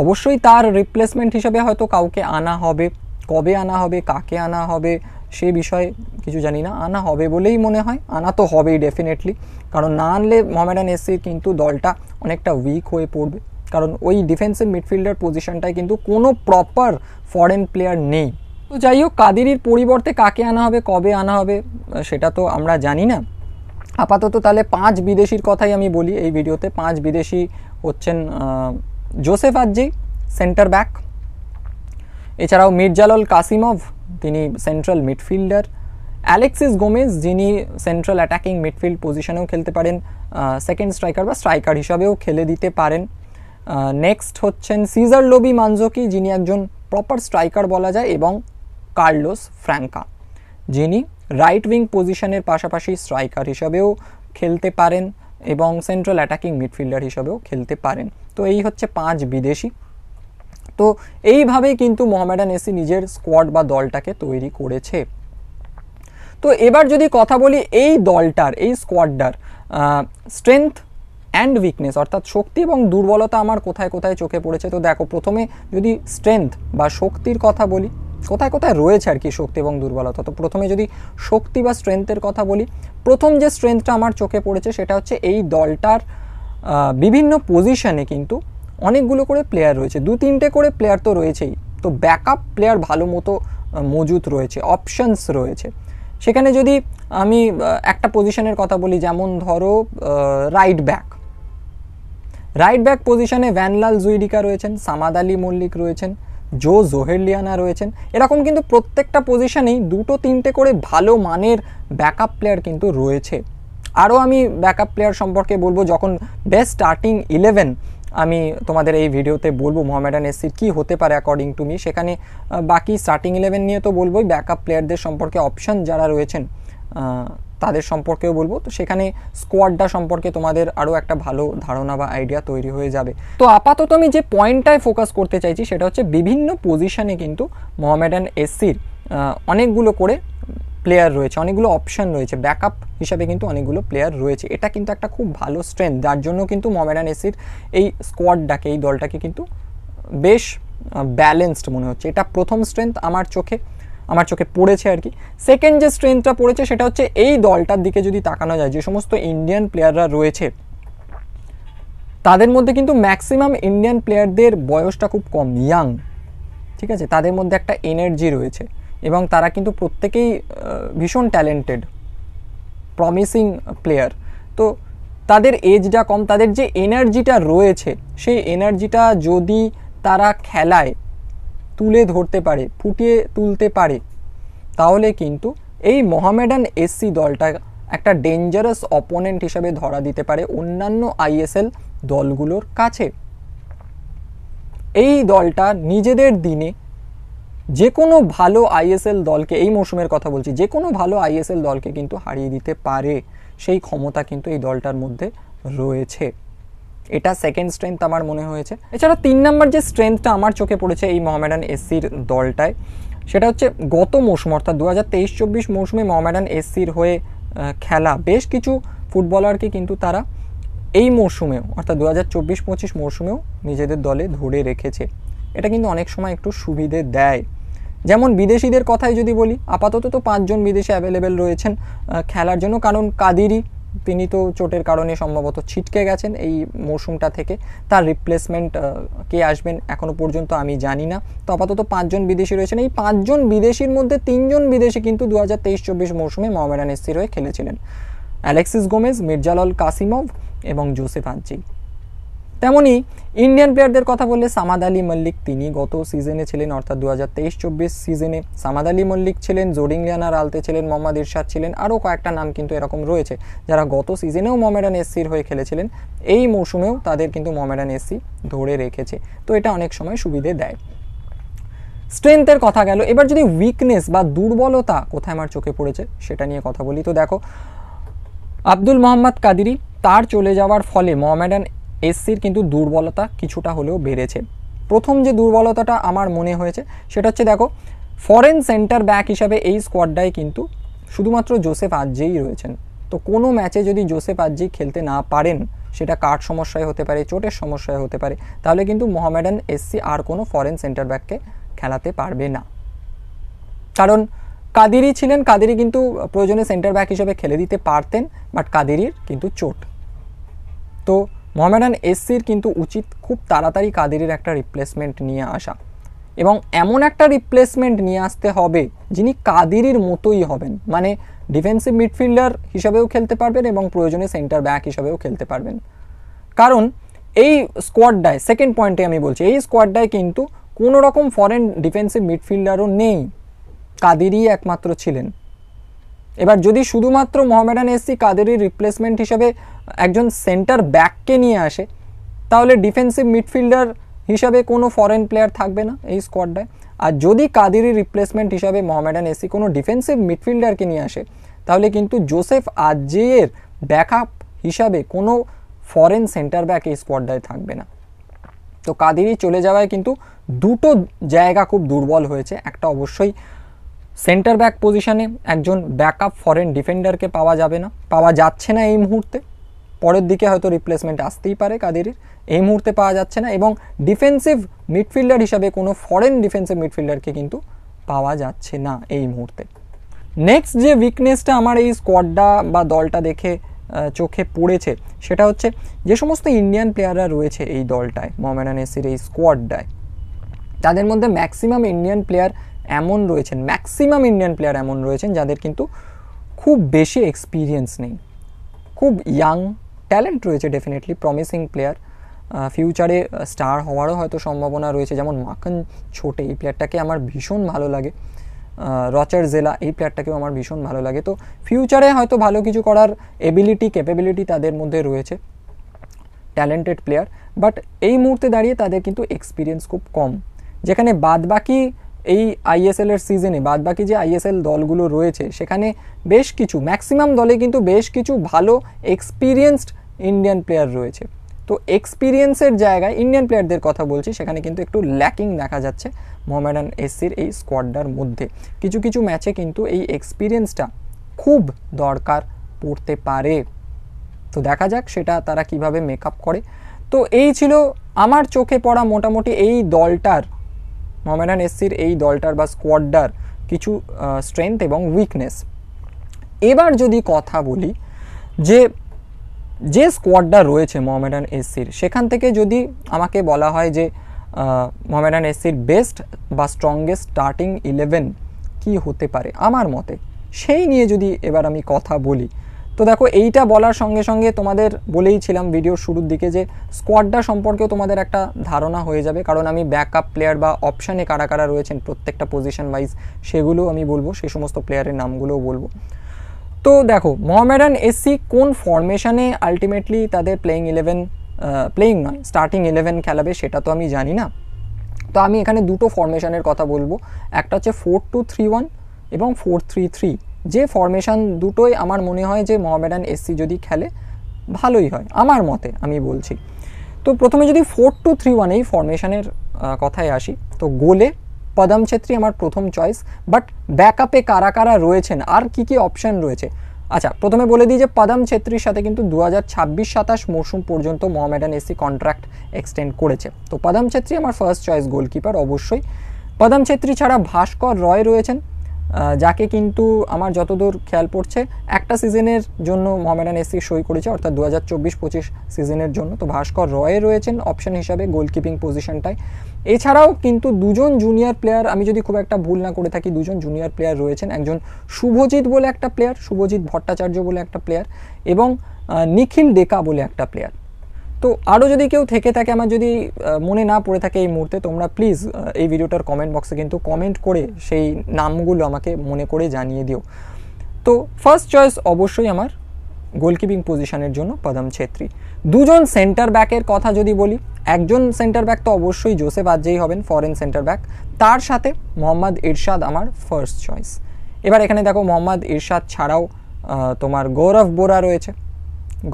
অবশ্যই তার রিপ্লেসমেন্ট হিসেবে হয়তো কাউকে আনা হবে, কবে আনা হবে, কাকে আনা হবে সে বিষয়ে কিছু জানি না, আনা হবে বলেই মনে হয়, আনা তো হবেই ডেফিনেটলি, কারণ না আনলে মোহামেডান এসসির কিন্তু দলটা অনেকটা উইক হয়ে পড়বে, কারণ ওই ডিফেন্সিভ মিডফিল্ডার পজিশনটায় কিন্তু কোনো প্রপার ফরেন প্লেয়ার নেই। তো যাই হোক, কাদিরির পরিবর্তে কাকে আনা হবে, কবে আনা হবে সেটা তো আমরা জানি না। আপাতত তাহলে 5 বিদেশির কথাই আমি বলি এই ভিডিওতে। 5 বিদেশি হচ্ছেন জোসেফ আজ্জি, সেন্টার ব্যাক, এছাড়াও মির্জালাল কাসিমভ, তিনি সেন্ট্রাল মিডফিল্ডার, অ্যালেক্সিস গোমেজ, যিনি সেন্ট্রাল অ্যাটাকিং মিডফিল্ড পজিশনেও খেলতে পারেন, সেকেন্ড স্ট্রাইকার বা স্ট্রাইকার হিসাবেও খেলে দিতে পারেন। নেক্সট হচ্ছেন সিজার লোবি মানজোকি, যিনি একজন প্রপার স্ট্রাইকার বলা যায়, এবং কার্লোস ফ্র্যাঙ্কা, যিনি রাইট উইং পজিশনের পাশাপাশি স্ট্রাইকার হিসাবেও খেলতে পারেন এবং সেন্ট্রাল অ্যাটাকিং মিডফিল্ডার হিসাবেও খেলতে পারেন। তো এই হচ্ছে 5 বিদেশি। তো এইভাবেই কিন্তু মোহামেডান এসসি নিজের স্কোয়াড বা দলটাকে তৈরি করেছে। তো এবার যদি কথা বলি এই দলটার, এই স্কোয়াডটার স্ট্রেংথ অ্যান্ড উইকনেস, অর্থাৎ শক্তি এবং দুর্বলতা আমার কোথায় কোথায় চোখে পড়েছে। তো দেখো, প্রথমে যদি স্ট্রেংথ বা শক্তির কথা বলি, কোথায় কোথায় রয়েছে আর কি শক্তি এবং দুর্বলতা, তো প্রথমে যদি শক্তি বা স্ট্রেংথের কথা বলি, প্রথম যে স্ট্রেংথটা আমার চোখে পড়েছে সেটা হচ্ছে এই দলটার বিভিন্ন পজিশনে কিন্তু অনেকগুলো করে প্লেয়ার রয়েছে, 2-3টে করে প্লেয়ার তো রয়েছেই, তো ব্যাকআপ প্লেয়ার ভালো মতো মজুত রয়েছে, অপশানস রয়েছে। সেখানে যদি আমি একটা পজিশনের কথা বলি, যেমন ধরো রাইট ব্যাক পজিশনে ভ্যানলাল জুইডিকা রয়েছেন, সামাদ আলী মল্লিক রয়েছেন, জো জোহেরলিয়ানা রয়েছেন, এরকম কিন্তু প্রত্যেকটা পজিশনেই 2-3টে করে ভালো মানের ব্যাকআপ প্লেয়ার কিন্তু রয়েছে। আরও আমি ব্যাকআপ প্লেয়ার সম্পর্কে বলবো যখন বেস্ট স্টার্টিং 11 আমি তোমাদের এই ভিডিওতে বলবো মোহামেডান এসসির কী হতে পারে অ্যাকর্ডিং টু মি, সেখানে বাকি স্টার্টিং 11 নিয়ে তো বলবোই, ব্যাকআপ প্লেয়ারদের সম্পর্কে অপশান যারা রয়েছেন তাদের সম্পর্কেও বলবো। তো সেখানে স্কোয়াডটা সম্পর্কে তোমাদের আরও একটা ভালো ধারণা বা আইডিয়া তৈরি হয়ে যাবে। তো আপাতত আমি যে পয়েন্টটায় ফোকাস করতে চাইছি সেটা হচ্ছে বিভিন্ন পজিশনে কিন্তু মোহামেডান এসসির অনেকগুলো করে প্লেয়ার রয়েছে, অনেকগুলো অপশান রয়েছে, ব্যাকআপ হিসাবে কিন্তু অনেকগুলো প্লেয়ার রয়েছে। এটা কিন্তু একটা খুব ভালো স্ট্রেংথ, যার জন্য কিন্তু মোহামেডান এসসির এই স্কোয়াডটাকে, এই দলটাকে কিন্তু বেশ ব্যালেন্সড মনে হচ্ছে। এটা প্রথম স্ট্রেংথ আমার চোখে পড়েছে আর কি। সেকেন্ড যে স্ট্রেংথটা পড়েছে সেটা হচ্ছে এই দলটার দিকে যদি তাকানো যায়, যে সমস্ত ইন্ডিয়ান প্লেয়াররা রয়েছে তাদের মধ্যে কিন্তু ম্যাক্সিমাম ইন্ডিয়ান প্লেয়ারদের বয়সটা খুব কম, ইয়াং, ঠিক আছে। তাদের মধ্যে একটা এনার্জি রয়েছে এবং তারা কিন্তু প্রত্যেকেই ভীষণ ট্যালেন্টেড, প্রমিসিং প্লেয়ার। তো তাদের এজটা কম, তাদের যে এনার্জিটা রয়েছে সেই এনার্জিটা যদি তারা খেলায় তুলে ধরতে পারে, ফুটিয়ে তুলতে পারে, তাহলে কিন্তু এই মোহামেডান এসসি দলটা একটা ডেঞ্জারাস অপোনেন্ট হিসেবে ধরা দিতে পারে অন্যান্য আইএসএল দলগুলোর কাছে। এই দলটা নিজেদের দিনে যে কোনো ভালো আইএসএল দলকে, এই মৌসুমের কথা বলছি, যে কোনো ভালো আইএসএল দলকে কিন্তু হারিয়ে দিতে পারে, সেই ক্ষমতা কিন্তু এই দলটার মধ্যে রয়েছে। এটা সেকেন্ড স্ট্রেংথ আমার মনে হয়েছে। এছাড়া 3 নম্বর যে স্ট্রেংথটা আমার চোখে পড়েছে এই মোহামেডান এসসির দলটায়, সেটা হচ্ছে গত মৌসুম অর্থাৎ 2023-24 মৌসুমে মোহামেডান এসসির হয়ে খেলা বেশ কিছু ফুটবলারকে কিন্তু তারা এই মৌসুমেও অর্থাৎ 2024-25 মৌসুমেও নিজেদের দলে ধরে রেখেছে। এটা কিন্তু অনেক সময় একটু সুবিধে দেয়। যেমন বিদেশিদের কথাই যদি বলি, আপাতত তো 5 জন বিদেশি অ্যাভেলেবেল রয়েছেন খেলার জন্য, কারণ কাদিরি তিনি তো চোটের কারণে সম্ভবত ছিটকে গেছেন এই মৌসুমটা থেকে। তার রিপ্লেসমেন্ট কে আসবেন এখনও পর্যন্ত আমি জানি না। তো আপাতত 5 জন বিদেশি রয়েছেন। এই 5 জন বিদেশির মধ্যে 3 জন বিদেশি কিন্তু 2023-24 মৌসুমে মোহামেডান এসসির হয়ে খেলেছিলেন, অ্যালেক্সিস গোমেজ, মির্জালাল কাসিমভ এবং জোসেফ আজ্জি। তেমনই ইন্ডিয়ান প্লেয়ারদের কথা বললে সামাদ আলী মল্লিক, তিনি গত সিজনে ছিলেন অর্থাৎ 2023-24 সিজনে সামাদ আলী মল্লিক ছিলেন, জোডিংলিয়ানা রালতে ছিলেন, মোহাম্মদ ইরশাদ ছিলেন, আরও কয়েকটা নাম কিন্তু এরকম রয়েছে যারা গত সিজনেও মোহামেডান এসসির হয়ে খেলেছিলেন। এই মৌসুমেও তাদের কিন্তু মোহামেডান এসসি ধরে রেখেছে। তো এটা অনেক সময় সুবিধে দেয়। স্ট্রেংথের কথা গেল, এবার যদি উইকনেস বা দুর্বলতা কোথায় আমার চোখে পড়েছে সেটা নিয়ে কথা বলি, তো দেখো আব্দুল মোহাম্মদ কাদিরি, তার চলে যাওয়ার ফলে মোহামেডান এসসির কিন্তু দুর্বলতা কিছুটা হলেও বেড়েছে। প্রথম যে দুর্বলতাটা আমার মনে হয়েছে সেটা হচ্ছে, দেখো ফরেন সেন্টার ব্যাক হিসাবে এই স্কোয়াডটায় কিন্তু শুধুমাত্র জোসেফ আজ্জেই রয়েছেন। তো কোনো ম্যাচে যদি জোসেফ আজ্জি খেলতে না পারেন, সেটা কার্ড সমস্যায় হতে পারে, চোটের সমস্যায় হতে পারে, তাহলে কিন্তু মোহামেডান এসসি আর কোনো ফরেন সেন্টার ব্যাককে খেলাতে পারবে না। কারণ কাদিরি ছিলেন, কাদিরি কিন্তু প্রয়োজনে সেন্টার ব্যাক হিসেবে খেলে দিতে পারতেন, বাট কাদিরির কিন্তু চোট। তো মোহামেডান এসসির কিন্তু উচিত খুব তাড়াতাড়ি কাদিরির একটা রিপ্লেসমেন্ট নিয়ে আসা, এবং এমন একটা রিপ্লেসমেন্ট নিয়ে আসতে হবে যিনি কাদিরির মতোই হবেন, মানে ডিফেন্সিভ মিডফিল্ডার হিসাবেও খেলতে পারবেন এবং প্রয়োজনে সেন্টার ব্যাক হিসাবেও খেলতে পারবেন। কারণ এই স্কোয়াডটায়, সেকেন্ড পয়েন্টে আমি বলছি, এই স্কোয়াডটায় কিন্তু কোনো রকম ফরেন ডিফেন্সিভ মিডফিল্ডারও নেই, কাদিরি একমাত্র ছিলেন। এবার যদি শুধুমাত্র মোহামেডান এসসি কাদিরির রিপ্লেসমেন্ট হিসাবে একজন সেন্টার ব্যাককে নিয়ে আসে, তাহলে ডিফেন্সিভ মিডফিল্ডার হিসাবে কোনো ফরেন প্লেয়ার থাকবে না এই স্কোয়াডটায়। আর যদি কাদিরির রিপ্লেসমেন্ট হিসাবে মোহামেডান এসসি কোনো ডিফেন্সিভ মিডফিল্ডারকে নিয়ে আসে, তাহলে কিন্তু জোসেফ আজ্জের ব্যাকআপ হিসাবে কোনো ফরেন সেন্টার ব্যাক এই স্কোয়াডটায় থাকবে না। তো কাদিরি চলে যাওয়ায় কিন্তু দুটো জায়গা খুব দুর্বল হয়েছে। একটা অবশ্যই সেন্টার ব্যাক পজিশনে একজন ব্যাকআপ ফরেন ডিফেন্ডারকে পাওয়া যাচ্ছে না এই মুহূর্তে। পরের দিকে হয়তো রিপ্লেসমেন্ট আসতেই পারে কাদিরির, এই মুহূর্তে পাওয়া যাচ্ছে না। এবং ডিফেন্সিভ মিডফিল্ডার হিসাবে কোনো ফরেন ডিফেন্সিভ মিডফিল্ডারকে কিন্তু পাওয়া যাচ্ছে না এই মুহূর্তে। নেক্সট যে উইকনেসটা আমার এই স্কোয়াডটা বা দলটা দেখে চোখে পড়েছে, সেটা হচ্ছে যে সমস্ত ইন্ডিয়ান প্লেয়াররা রয়েছে এই দলটায়, মোহামেডান এসসির এই স্কোয়াডটায়, তাদের মধ্যে ম্যাক্সিমাম ইন্ডিয়ান প্লেয়ার এমন রয়েছেন যাদের কিন্তু খুব বেশি এক্সপিরিয়েন্স নেই, খুব ইয়াং, ট্যালেন্ট রয়েছে ডেফিনেটলি, প্রমিসিং প্লেয়ার, ফিউচারে স্টার হওয়ারও হয়তো সম্ভাবনা রয়েছে। যেমন মাখন ছোটে, এই প্লেয়ারটাকে আমার ভীষণ ভালো লাগে, রচার জেলা, এই প্লেয়ারটাকেও আমার ভীষণ ভালো লাগে। তো ফিউচারে হয়তো ভালো কিছু করার ক্যাপাবিলিটি তাদের মধ্যে রয়েছে, ট্যালেন্টেড প্লেয়ার, বাট এই মুহূর্তে দাঁড়িয়ে তাদের কিন্তু এক্সপিরিয়েন্স খুব কম। যেখানে বাদবাকি এই আইএসএল এর সিজনে বাদবাকি যে আইএসএল দলগুলো রয়েছে, সেখানে বেশ কিছু, ম্যাক্সিমাম দলে কিন্তু বেশ কিছু ভালো এক্সপিরিয়েন্সড ইন্ডিয়ান প্লেয়ার রয়েছে। তো এক্সপিরিয়েন্সের জায়গায় ইন্ডিয়ান প্লেয়ারদের কথা বলছি, সেখানে কিন্তু একটু ল্যাকিং দেখা যাচ্ছে মোহামেডান এসসির এই স্কোয়াডটার মধ্যে। কিছু কিছু ম্যাচে কিন্তু এই এক্সপিরিয়েন্সটা খুব দরকার পড়তে পারে। তো দেখা যাক সেটা তারা কিভাবে মেকআপ করে। তো এই ছিল আমার চোখে পড়া মোটামুটি এই দলটার, মোহামেডান এসসির এই দলটার বা স্কোয়াডটার কিছু স্ট্রেংথ এবং উইকনেস। এবার যদি কথা বলি যে যে স্কোয়াডটা রয়েছে মোহামেডান এসসির, সেখান থেকে যদি আমাকে বলা হয় যে মোহামেডান এসসির বেস্ট বা স্ট্রংগেস্ট স্টার্টিং 11 কি হতে পারে আমার মতে, সেই নিয়ে যদি এবার আমি কথা বলি, তো দেখো এইটা বলার সঙ্গে সঙ্গে তোমাদের বলেইছিলাম ভিডিওর শুরুর দিকে যে স্কোয়াডটা সম্পর্কেও তোমাদের একটা ধারণা হয়ে যাবে, কারণ আমি ব্যাকআপ প্লেয়ার বা অপশানে কারা কারা রয়েছেন প্রত্যেকটা পজিশন ওয়াইজ সেগুলো আমি বলবো, সেই সমস্ত প্লেয়ারের নামগুলোও বলবো। তো দেখো মোহামেডান এসসি কোন ফরমেশনে আলটিমেটলি তাদের স্টার্টিং 11 খেলাবে সেটা তো আমি জানি না। তো আমি এখানে দুটো ফরমেশনের কথা বলবো, একটা হচ্ছে 4-2-3-1 এবং 4-3-3। যে ফরমেশন দুটোই আমার মনে হয় যে মোহামেডান এসসি যদি খেলে ভালোই হয় আমার মতে, আমি বলছি। তো প্রথমে যদি 4-2-3-1 এই ফরমেশনের কথায় আসি, তো গোলে পদম ছেত্রী আমার প্রথম চয়েস, বাট ব্যাকআপে কারা কারা রয়েছেন আর কি কি অপশান রয়েছে। আচ্ছা, প্রথমে বলে দিই যে পদম ছেত্রীর সাথে কিন্তু 2026-27 মরশুম পর্যন্ত মোহামেডান এসসি কন্ট্রাক্ট এক্সটেন্ড করেছে। তো পদম ছেত্রী আমার ফার্স্ট চয়েস গোলকিপার অবশ্যই। পদম ছেত্রী ছাড়া ভাস্কর রয় রয়েছেন, যাকে কিন্তু আমার যতদূর খেয়াল পড়ছে একটা সিজনের জন্য মোহামেডান এসসি সই করেছে, অর্থাৎ 2024-25 সিজনের জন্য। তো ভাস্কর রয় রয়েছেন অপশন হিসাবে গোলকিপিং পজিশনটায়। এছাড়াও কিন্তু দুজন জুনিয়র প্লেয়ার, আমি যদি খুব একটা ভুল না করে থাকি, দুজন জুনিয়র প্লেয়ার রয়েছেন, একজন শুভজিৎ বলে একটা প্লেয়ার, শুভজিৎ ভট্টাচার্য বলে একটা প্লেয়ার, এবং নিখিল ডেকা বলে একটা প্লেয়ার। তো আরও যদি কেউ থেকে থাকে, আমার যদি মনে না পড়ে থাকে এই মুহূর্তে, তোমরা প্লিজ এই ভিডিওটার কমেন্ট বক্সে কিন্তু কমেন্ট করে সেই নামগুলো আমাকে মনে করে জানিয়ে দিও। তো ফার্স্ট চয়েস অবশ্যই আমার গোলকিপিং পজিশনের জন্য পদম ছেত্রী। দুজন সেন্টার ব্যাকের কথা যদি বলি, একজন সেন্টার ব্যাক তো অবশ্যই জোসেফ আজ্জেই হবেন, ফরেন সেন্টার ব্যাক, তার সাথে মোহাম্মদ ইরশাদ আমার ফার্স্ট চয়েস। এবার এখানে দেখো মোহাম্মদ ইরশাদ ছাড়াও তোমার গৌরব বোরা রয়েছে,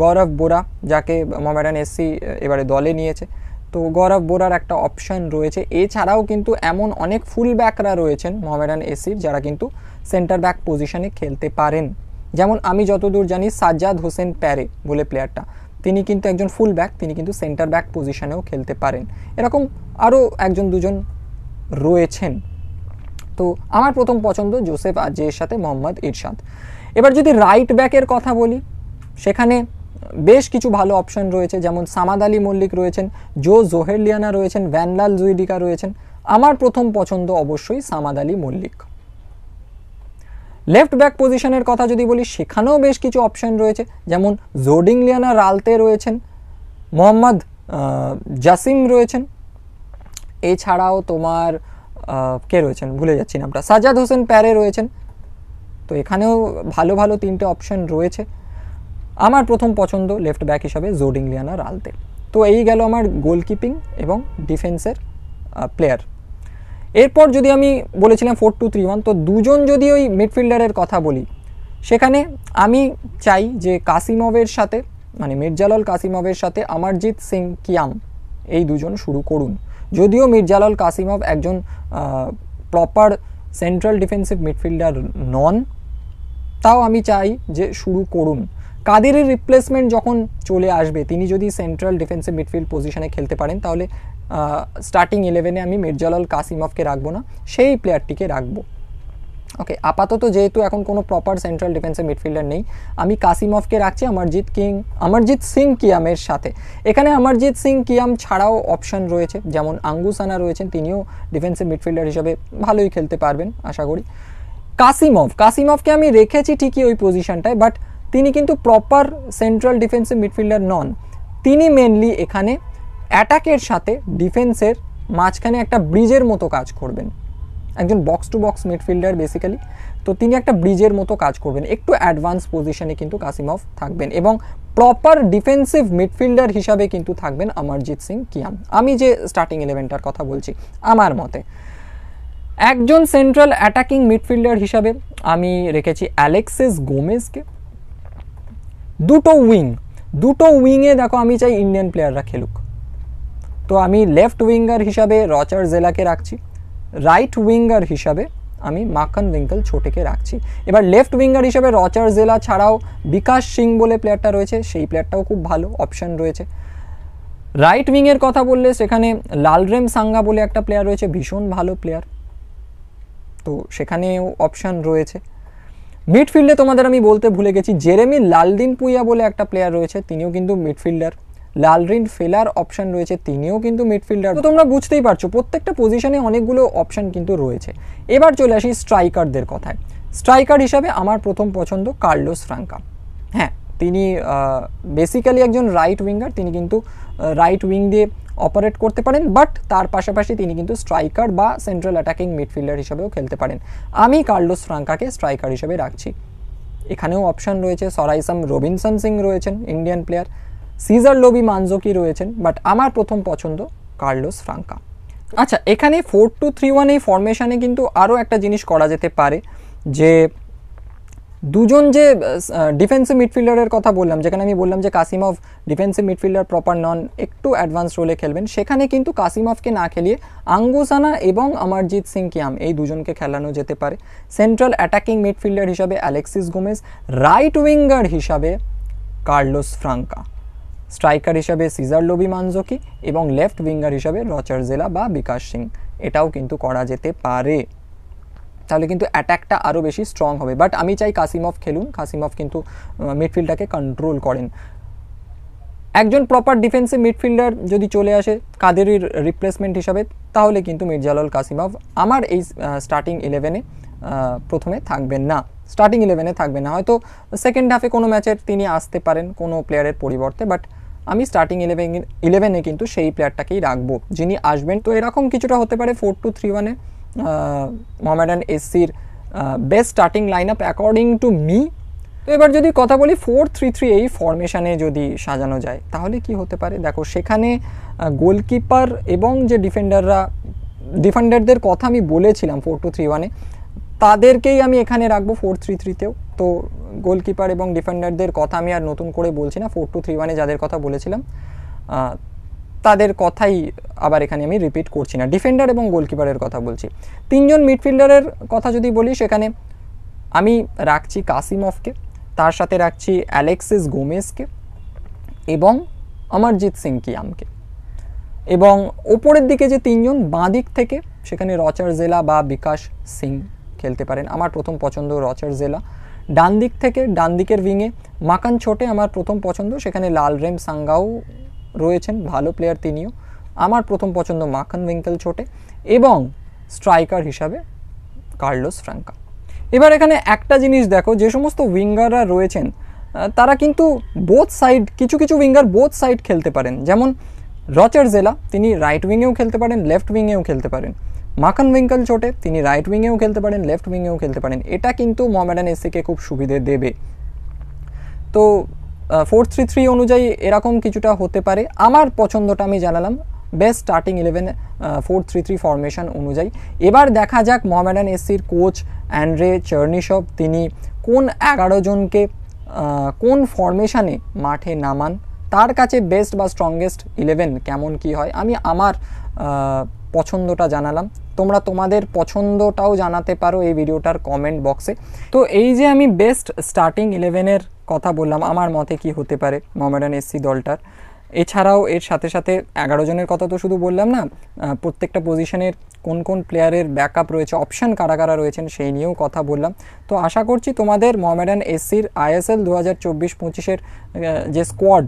গৌরব বোরা যাকে মোহামেডান এসসি এবারে দলে নিয়েছে। তো গৌরব বোরার একটা অপশান রয়েছে। এছাড়াও কিন্তু এমন অনেক ফুল ব্যাকরা রয়েছেন মোহামেডান এসসির যারা কিন্তু সেন্টার ব্যাক পজিশনে খেলতে পারেন। যেমন আমি যতদূর জানি সাজ্জাদ হোসেন প্যারে বলে প্লেয়ারটা, তিনি কিন্তু একজন ফুল ব্যাক, তিনি কিন্তু সেন্টার ব্যাক পজিশনেও খেলতে পারেন। এরকম আরও একজন দুজন রয়েছেন। তো আমার প্রথম পছন্দ জোসেফ আজ্জের সাথে মোহাম্মদ ইরশাদ। এবার যদি রাইট ব্যাকের কথা বলি, সেখানে বেশ কিছু ভালো অপশন রয়েছে, যেমন সামাদ আলী মল্লিক রয়েছেন, জোহের লিয়ানা রয়েছেন, ভ্যানলাল জুইডিকা রয়েছেন। আমার প্রথম পছন্দ অবশ্যই সামাদ আলী মল্লিক। লেফট ব্যাক পজিশনের কথা যদি বলি, সেখানেও বেশ কিছু অপশন রয়েছে, যেমন জোডিং লিয়ানা রালতে রয়েছেন, মোহাম্মদ জাসিম রয়েছেন, এছাড়াও তোমার কে রয়েছেন ভুলে যাচ্ছি নামটা, সাজ্জাদ হোসেন প্যারে রয়েছেন। তো এখানেও ভালো ভালো তিনটে অপশন রয়েছে। আমার প্রথম পছন্দ লেফট ব্যাক হিসাবে জোডিং লিয়ানা রালতে। তো এই গেল আমার গোলকিপিং এবং ডিফেন্সের প্লেয়ার। এরপর যদি আমি বলেছিলাম 4-2-3-1, তো দুজন যদি ওই মিডফিল্ডারের কথা বলি, সেখানে আমি চাই যে কাসিমভের সাথে, মানে মির্জালাল কাসিমভের সাথে অমরজিৎ সিং কিয়াম, এই দুজন শুরু করুন। যদিও মির্জালাল কাসিমভ একজন প্রপার সেন্ট্রাল ডিফেন্সিভ মিডফিল্ডার নন, তাও আমি চাই যে শুরু করুন। কাদেরের রিপ্লেসমেন্ট যখন চলে আসবে, তিনি যদি সেন্ট্রাল ডিফেন্সিভ মিডফিল্ড পজিশনে খেলতে পারেন, তাহলে স্টার্টিং 11-এ আমি মির্জালাল কাসিমভকে রাখবো না, সেই প্লেয়ারটিকে রাখবো। ওকে, আপাতত যেহেতু এখন কোনো প্রপার সেন্ট্রাল ডিফেন্সিভ মিডফিল্ডার নেই, আমি কাসিমভকে রাখছি অমরজিৎ সিং কিয়ামের সাথে। এখানে অমরজিৎ সিং কিয়াম ছাড়াও অপশন রয়েছে, যেমন আঙ্গুসানা রয়েছেন, তিনিও ডিফেন্সিভ মিডফিল্ডার হিসেবে ভালোই খেলতে পারবেন আশা করি। কাসিমভকে আমি রেখেছি ঠিকই ওই পজিশনটায়, বাট তিনি কিন্তু প্রপার সেন্ট্রাল ডিফেন্সিভ মিডফিল্ডার নন। তিনি মেনলি এখানে অ্যাটাকের সাথে ডিফেন্সের মাঝখানে একটা ব্রিজের মতো কাজ করবেন, একজন box to box midfielder basically. তো তিনি একটা ব্রিজের মতো কাজ করবেন, একটু অ্যাডভান্স পজিশনে কিন্তু কাসিমভ থাকবেন, এবং প্রপার ডিফেন্সিভ মিডফিল্ডার হিসাবে কিন্তু থাকবেন অমরজিৎ সিং কিয়াম। আমি যে স্টার্টিং 11টার কথা বলছি, আমার মতে একজন সেন্ট্রাল অ্যাটাকিং মিডফিল্ডার হিসাবে আমি রেখেছি অ্যালেক্সিস গোমেজকে। দুটো উইংয়ে দেখো আমি চাই ইন্ডিয়ান প্লেয়াররা খেলুক। তো আমি লেফট উইঙ্গার হিসাবে রচার জেলাকে রাখছি, রাইট উইঙ্গার হিসাবে আমি মাখন উইঙ্কল ছোটেকে রাখছি। এবার লেফট উইঙ্গার হিসাবে রচার জেলা ছাড়াও বিকাশ সিং বলে প্লেয়ারটা রয়েছে, সেই প্লেয়ারটাও খুব ভালো অপশন রয়েছে। রাইট উইংয়ের কথা বললে সেখানে লালরেম সাঙ্গা বলে একটা প্লেয়ার রয়েছে, ভীষণ ভালো প্লেয়ার, তো সেখানেও অপশান রয়েছে। মিডফিল্ডে তোমাদের আমি বলতে ভুলে গেছি, জেরেমি লালদিন পুইয়া বলে একটা প্লেয়ার রয়েছে, তিনিও কিন্তু মিডফিল্ডার। লালরিন ফেলার অপশন রয়েছে, তিনিও কিন্তু মিডফিল্ডার। তো তোমরা বুঝতেই পারছো প্রত্যেকটা পজিশনে অনেকগুলো অপশন কিন্তু রয়েছে। এবার চলে আসি স্ট্রাইকারদের কথায়। স্ট্রাইকার হিসাবে আমার প্রথম পছন্দ কার্লোস ফ্রাঙ্কা। হ্যাঁ, তিনি বেসিক্যালি একজন রাইট উইঙ্গার, তিনি কিন্তু রাইট উইং দিয়ে অপারেট করতে পারেন, বাট তার পাশাপাশি তিনি কিন্তু স্ট্রাইকার বা সেন্ট্রাল অ্যাটাকিং মিডফিল্ডার হিসেবেও খেলতে পারেন। আমি কার্লোস ফ্রাঙ্কাকে স্ট্রাইকার হিসেবে রাখছি। এখানেও অপশন রয়েছে, সরাইসাম রবিনসন সিং রয়েছেন ইন্ডিয়ান প্লেয়ার, সিজার লোবি মানজোকি রয়েছেন, বাট আমার প্রথম পছন্দ কার্লোস ফ্রাঙ্কা। আচ্ছা, এখানে 4-2-3-1 এই ফরমেশনে কিন্তু আরও একটা জিনিস করা যেতে পারে, যে দুজন যে ডিফেন্সিভ মিডফিল্ডারের কথা বললাম, যেখানে আমি বললাম যে কাসিমভ ডিফেন্সিভ মিডফিল্ডার প্রপার নন, একটু অ্যাডভান্স রোলে খেলবেন, সেখানে কিন্তু কাসিমভকে না খেলিয়ে আঙ্গুসানা এবং অমরজিৎ সিং কিয়াম এই দুজনকে খেলানো যেতে পারে। সেন্ট্রাল অ্যাটাকিং মিডফিল্ডার হিসাবে অ্যালেক্সিস গোমেজ, রাইট উইঙ্গার হিসাবে কার্লোস ফ্রাঙ্কা, স্ট্রাইকার হিসাবে সিজার লোবি মানজোকি এবং লেফট উইঙ্গার হিসাবে রচার জেলা বা বিকাশ সিং, এটাও কিন্তু করা যেতে পারে। তাহলে কিন্তু অ্যাটাকটা আরও বেশি স্ট্রং হবে। বাট আমি চাই কাসিমভ খেলুন, কাসিমভ কিন্তু মিডফিল্ডটাকে কন্ট্রোল করেন। একজন প্রপার ডিফেন্সিভ মিডফিল্ডার যদি চলে আসে কাদেরির রিপ্লেসমেন্ট হিসাবে, তাহলে কিন্তু মির্জালাল কাসিমভ আমার এই স্টার্টিং 11-এ প্রথমে থাকবেন না, স্টার্টিং 11-এ থাকবেন না। হয়তো সেকেন্ড হাফে কোনো ম্যাচের তিনি আসতে পারেন কোনো প্লেয়ারের পরিবর্তে, বাট আমি স্টার্টিং 11-এ কিন্তু সেই প্লেয়ারটাকেই রাখবো যিনি আসবেন। তো এরকম কিছুটা হতে পারে 4-2-3-1-এ মোহামেডান এসসির best starting line up according to me. তো এবার যদি কথা বলি 4-3-3 এই ফরমেশনে যদি সাজানো যায় তাহলে কি হতে পারে, দেখো সেখানে গোলকিপার এবং যে ডিফেন্ডারদের কথা আমি বলেছিলাম 4-2-3-1-এ, তাদেরকেই আমি এখানে রাখবো 4-3-3-তেও। তো গোলকিপার এবং ডিফেন্ডারদের কথা আমি আর নতুন করে বলছি না, 4-2-3-1-এ যাদের কথা বলেছিলাম তাদের কথাই আবার এখানে আমি রিপিট করছি না, ডিফেন্ডার এবং গোলকিপারের কথা বলছি। তিনজন মিডফিল্ডারের কথা যদি বলি, সেখানে আমি রাখছি কাসিমভকে, তার সাথে রাখছি অ্যালেক্সিস গোমেজকে এবং অমরজিৎ সিং কিয়ামকে, এবং ওপরের দিকে যে তিনজন বাঁ দিক থেকে সেখানে রচার জেলা বা বিকাশ সিং খেলতে পারেন, আমার প্রথম পছন্দ রচার জেলা। ডান দিক থেকে ডান দিকের উইংয়ে মাকান ছোটে আমার প্রথম পছন্দ, সেখানে লালরেম সাঙ্গাও রয়েছেন, ভালো প্লেয়ার তিনিও, আমার প্রথম পছন্দ মাখন উইঙ্কেল ছোটে, এবং স্ট্রাইকার হিসাবে কার্লোস ফ্রাঙ্কা। এবার এখানে একটা জিনিস দেখো, যে সমস্ত উইঙ্গাররা রয়েছেন তারা কিন্তু বোথ সাইড, কিছু কিছু উইঙ্গার বোথ সাইড খেলতে পারেন, যেমন রচার জেলা তিনি রাইট উইংয়েও খেলতে পারেন, লেফট উইংয়েও খেলতে পারেন। মাখন উইঙ্কেল ছোটে তিনি রাইট উইংয়েও খেলতে পারেন, লেফট উইংয়েও খেলতে পারেন। এটা কিন্তু মোহামেডান এসসিকে খুব সুবিধে দেবে। তো 4-3-3 অনুযায়ী এরকম কিছুটা হতে পারে। আমার পছন্দটা আমি জানালাম বেস্ট স্টার্টিং 11 4-3-3 ফরমেশন অনুযায়ী। এবার দেখা যাক মোহামেডান এসসির কোচ অ্যান্ড্রে চার্নিশভ তিনি কোন 11 জনকে কোন ফরমেশনে মাঠে নামান, তার কাছে বেস্ট বা স্ট্রংগেস্ট 11 কেমন কি হয়। আমি আমার পছন্দটা জানালাম, তোমরা তোমাদের পছন্দটাও জানাতে পারো এই ভিডিওটার কমেন্ট বক্সে। তো এই যে আমি বেস্ট স্টার্টিং 11-এর কথা বললাম, আমার মতে কি হতে পারে মোহামেডান এসসি দলটার, এছাড়াও এর সাথে সাথে 11 জনের কথা তো শুধু বললাম না, প্রত্যেকটা পজিশনের কোন কোন প্লেয়ারের ব্যাকআপ রয়েছে, অপশান কারা কারা রয়েছেন সেই নিয়েও কথা বললাম। তো আশা করছি তোমাদের মোহামেডান এসসির আইএসএল 2024-25-এর যে স্কোয়াড,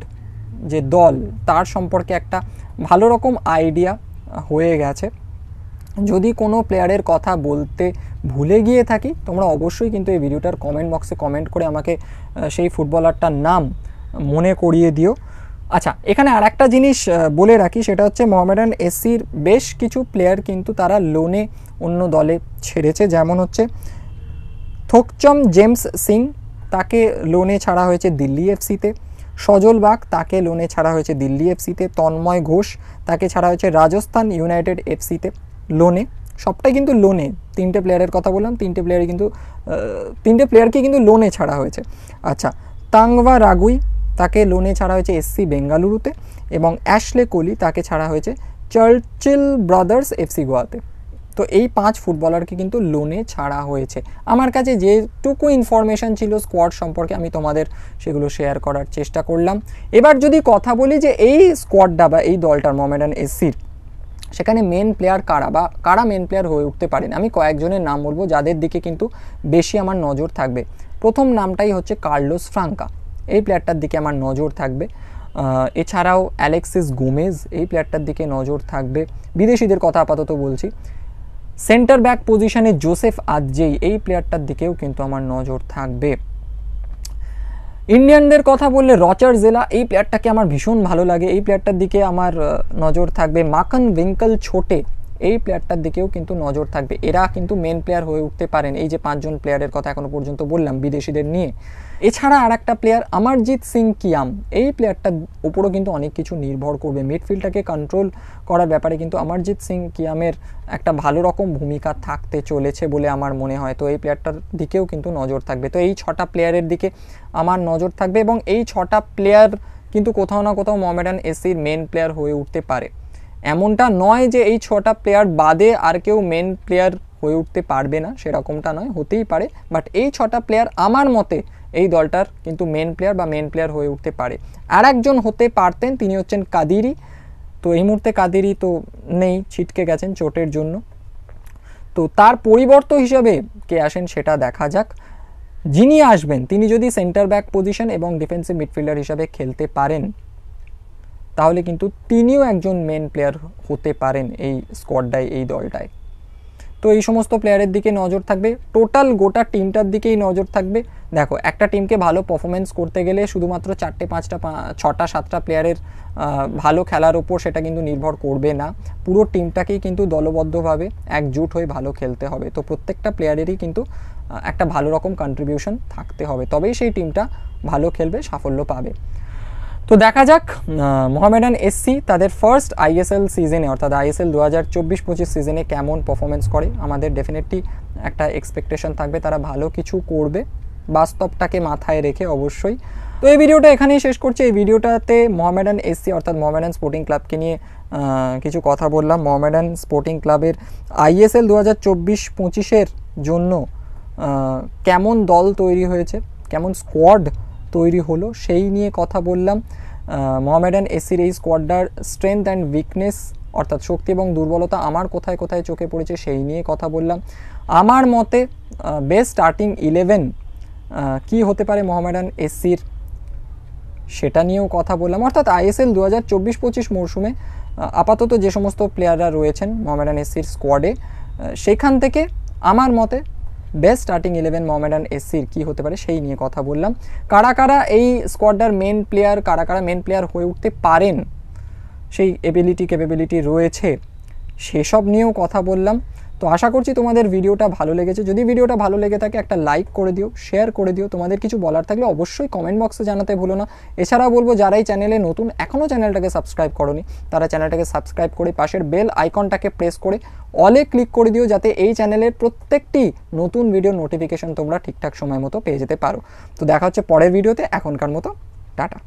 যে দল, তার সম্পর্কে একটা ভালো রকম আইডিয়া হয়ে গেছে। যদি কোনো প্লেয়ারের কথা বলতে ভুলে গিয়ে থাকি, তোমরা অবশ্যই কিন্তু এই ভিডিওটার কমেন্ট বক্সে কমেন্ট করে আমাকে সেই ফুটবলারটার নাম মনে করিয়ে দিও। আচ্ছা, এখানে আর একটা জিনিস বলে রাখি, সেটা হচ্ছে মোহামেডান এসসির বেশ কিছু প্লেয়ার কিন্তু তারা লোনে অন্য দলে ছেড়েছে, যেমন হচ্ছে থোকচম জেমস সিং, তাকে লোনে ছাড়া হয়েছে দিল্লি এফসিতে। সজল বাগ, তাকে লোনে ছাড়া হয়েছে দিল্লি এফসিতে। তন্ময় ঘোষ, তাকে ছাড়া হয়েছে রাজস্থান ইউনাইটেড এফসিতে লোনে। সবটাই কিন্তু লোনে, তিনটে প্লেয়ারের কথা বললাম, তিনটে প্লেয়ারকে কিন্তু লোনে ছাড়া হয়েছে। আচ্ছা, তাংভা রাগুই, তাকে লোনে ছাড়া হয়েছে এসসি বেঙ্গালুরুতে, এবং অ্যাশলে কোলি, তাকে ছাড়া হয়েছে চার্চিল ব্রাদার্স এফসি গোয়াতে। তো এই 5 ফুটবলারকে কিন্তু লোনে ছাড়া হয়েছে। আমার কাছে যেটুকু ইনফরমেশান ছিল স্কোয়াড সম্পর্কে আমি তোমাদের সেগুলো শেয়ার করার চেষ্টা করলাম। এবার যদি কথা বলি যে এই স্কোয়াডটা বা এই দলটার মোহামেডান এসসির, সেখানে মেন প্লেয়ার কারা বা কারা মেন প্লেয়ার হয়ে উঠতে পারেন, আমি কয়েকজনের নাম বলবো যাদের দিকে কিন্তু বেশি আমার নজর থাকবে। প্রথম নামটাই হচ্ছে কার্লোস ফ্রাঙ্কা, এই প্লেয়ারটার দিকে আমার নজর থাকবে। এছাড়াও অ্যালেক্সিস গোমেজ, এই প্লেয়ারটার দিকে নজর থাকবে। বিদেশিদের কথা আপাতত বলছি। সেন্টার ব্যাক পজিশনে জোসেফ আদজেই, এই প্লেয়ারটার দিকেও কিন্তু আমার নজর থাকবে। ইন্ডিয়ানদের কথা বললে রচার জেলা, এই প্লেয়ারটাকে আমার ভীষণ ভালো লাগে, এই প্লেয়ারটার দিকে আমার নজর থাকবে। মাখন উইঙ্কল ছোটে, এই প্লেয়ারটার দিকেও কিন্তু নজর থাকবে। এরা কিন্তু মেন প্লেয়ার হয়ে উঠতে পারেন, এই যে 5 জন প্লেয়ারের কথা এখনো পর্যন্ত বললাম বিদেশিদের নিয়ে। এছাড়া আর একটা প্লেয়ার অমরজিৎ সিং কিয়াম, এই প্লেয়ারটার উপরও কিন্তু অনেক কিছু নির্ভর করবে। মিডফিল্ডটাকে কন্ট্রোল করার ব্যাপারে কিন্তু অমরজিৎ সিং কিয়ামের একটা ভালো রকম ভূমিকা থাকতে চলেছে বলে আমার মনে হয়। তো এই প্লেয়ারটার দিকেও কিন্তু নজর থাকবে। তো এই 6টা প্লেয়ারের দিকে আমার নজর থাকবে এবং এই 6টা প্লেয়ার কিন্তু কোথাও না কোথাও মোহামেডান এসির মেন প্লেয়ার হয়ে উঠতে পারে। এমনটা নয় যে এই 6টা প্লেয়ার বাদে আর কেউ মেন প্লেয়ার হয়ে উঠতে পারবে না, সেরকমটা নয়, হতেই পারে। বাট এই 6টা প্লেয়ার আমার মতে এই দলটার কিন্তু মেন প্লেয়ার বা মেন প্লেয়ার হয়ে উঠতে পারে। আর একজন হতে পারতেন, তিনি হচ্ছেন কাদিরি। তো এই মুহূর্তে কাদিরি তো নেই, ছিটকে গেছেন চোটের জন্য। তো তার পরিবর্তন হিসাবে কে আসেন সেটা দেখা যাক। যিনি আসবেন তিনি যদি সেন্টার ব্যাক পজিশন এবং ডিফেন্সিভ মিডফিল্ডার হিসাবে খেলতে পারেন তাহলে কিন্তু তিনিও একজন মেন প্লেয়ার হতে পারেন এই স্কোয়াডটায়, এই দলটায়। তো এই সমস্ত প্লেয়ারের দিকে নজর থাকবে, টোটাল গোটা টিমটার দিকেই নজর থাকবে। দেখো, একটা টিমকে ভালো পারফরমেন্স করতে গেলে শুধুমাত্র 4টে 5টা 6টা 7টা প্লেয়ারের ভালো খেলার ওপর সেটা কিন্তু নির্ভর করবে না। পুরো টিমটাকেই কিন্তু দলবদ্ধভাবে একজুট হয়ে ভালো খেলতে হবে। তো প্রত্যেকটা প্লেয়ারেরই কিন্তু একটা ভালো রকম কন্ট্রিবিউশন থাকতে হবে, তবেই সেই টিমটা ভালো খেলবে, সাফল্য পাবে। তো দেখা যাক মোহামেডান এসসি তাদের ফার্স্ট আইএসএল সিজনে অর্থাৎ আইএসএল 2024-25 সিজনে কেমন পারফরমেন্স করে। আমাদের ডেফিনেটলি একটা এক্সপেকটেশন থাকবে তারা ভালো কিছু করবে, বাস্তবটাকে মাথায় রেখে অবশ্যই। তো এই ভিডিওটা এখানেই শেষ করছি। এই ভিডিওটাতে মোহামেডান এসসি অর্থাৎ মোহামেডান স্পোর্টিং ক্লাবকে নিয়ে কিছু কথা বললাম। মোহামেডান স্পোর্টিং ক্লাবের আইএসএল 2024-25-এর জন্য কেমন দল তৈরি হয়েছে, কেমন স্কোয়াড তৈরি হলো সেই নিয়ে কথা বললাম। মোহামেডান এসির এই স্কোয়াডটার স্ট্রেংথ অ্যান্ড উইকনেস অর্থাৎ শক্তি এবং দুর্বলতা আমার কোথায় কোথায় চোখে পড়েছে সেই নিয়ে কথা বললাম। আমার মতে বেস্ট স্টার্টিং 11 কি হতে পারে মোহামেডান এসির সেটা নিয়েও কথা বললাম। অর্থাৎ আইএসএল 2024-25 মরশুমে আপাতত যে সমস্ত প্লেয়াররা রয়েছেন মোহামেডান এসির স্কোয়াডে, সেখান থেকে আমার মতে বেস্ট স্টার্টিং 11 মোহামেডান এসসির কী হতে পারে সেই নিয়ে কথা বললাম। কারা কারা এই স্কোয়াডটার মেন প্লেয়ার, কারা কারা মেন প্লেয়ার হয়ে উঠতে পারেন, সেই ক্যাপাবিলিটি রয়েছে, সেসব নিয়েও কথা বললাম। তো আশা করছি তোমাদের ভিডিওটা ভালো লেগেছে। যদি ভিডিওটা ভালো লেগে থাকে একটা লাইক করে দিও, শেয়ার করে দিও। তোমাদের কিছু বলার থাকলে অবশ্যই কমেন্ট বক্সে জানাতে ভুলো না। এছাড়াও বলবো যারা এই চ্যানেলে নতুন, এখনও চ্যানেলটাকে সাবস্ক্রাইব করোনি, তারা চ্যানেলটাকে সাবস্ক্রাইব করে পাশের বেল আইকনটাকে প্রেস করে অলে ক্লিক করে দিও, যাতে এই চ্যানেলের প্রত্যেকটি নতুন ভিডিও নোটিফিকেশন তোমরা ঠিকঠাক সময় মতো পেয়ে যেতে পারো। তো দেখা হচ্ছে পরের ভিডিওতে, এখনকার মতো টাটা।